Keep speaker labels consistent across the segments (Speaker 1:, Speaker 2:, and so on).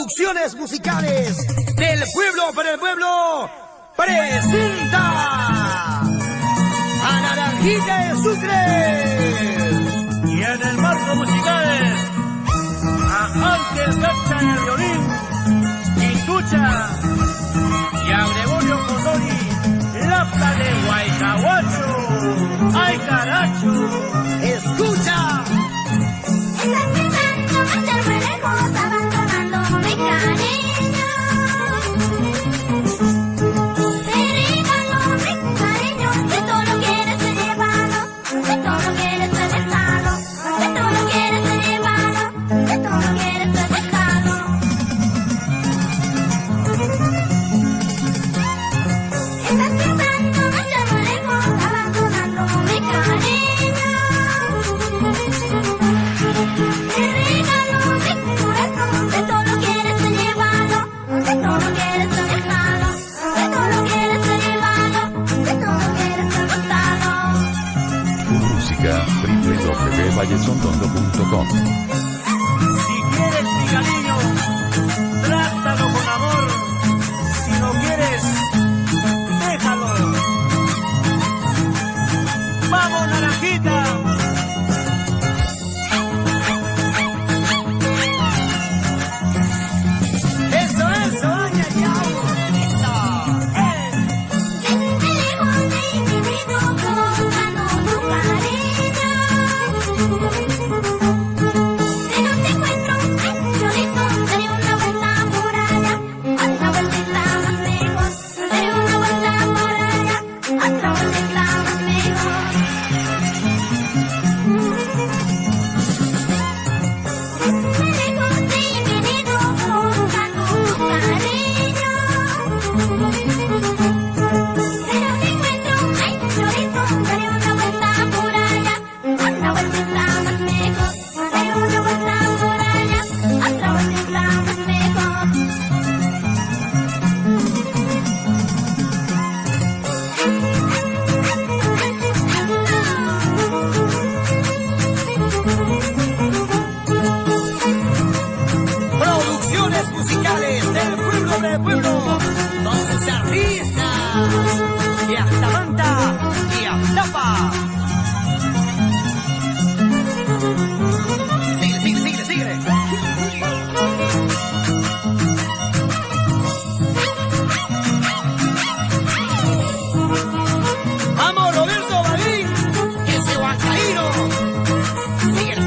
Speaker 1: Producciones musicales del pueblo para el pueblo presenta a Naranjita de Sucre.
Speaker 2: Y en el marco musical a Ángel Canta en el violín, Quinto y a Gregorio Condori, Lapla de Huaycahuacho. ¡Ay, caracho!
Speaker 1: ¡Escucha!
Speaker 3: www.sondondo.com.
Speaker 2: Si quieres mi cariño, trátalo con amor. Si no quieres, déjalo. ¡Vamos, Naranjita!
Speaker 1: Musicales del pueblo del pueblo, con sus artistas de hasta Manta y Aztapa. Sigue. Vamos, Roberto Balín, ese huancaíno. Sigue.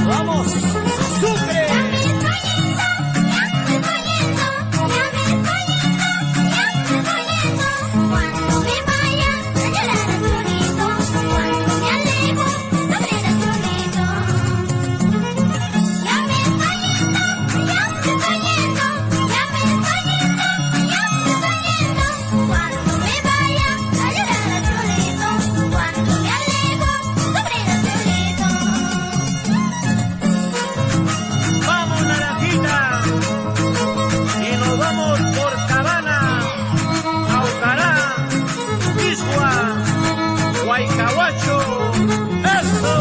Speaker 1: Vamos, Sucre.
Speaker 2: Huaycahuacho, eso.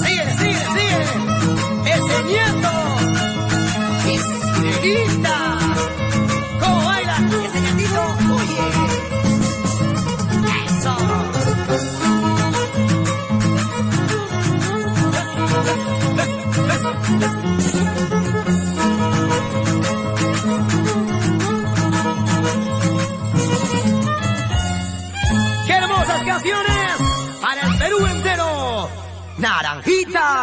Speaker 1: Sigue. Ese nieto. Isirita. ¿Cómo baila ese nietito? Oye. Eso. ¡Qué hermosas canciones para el Perú entero! ¡Naranjita!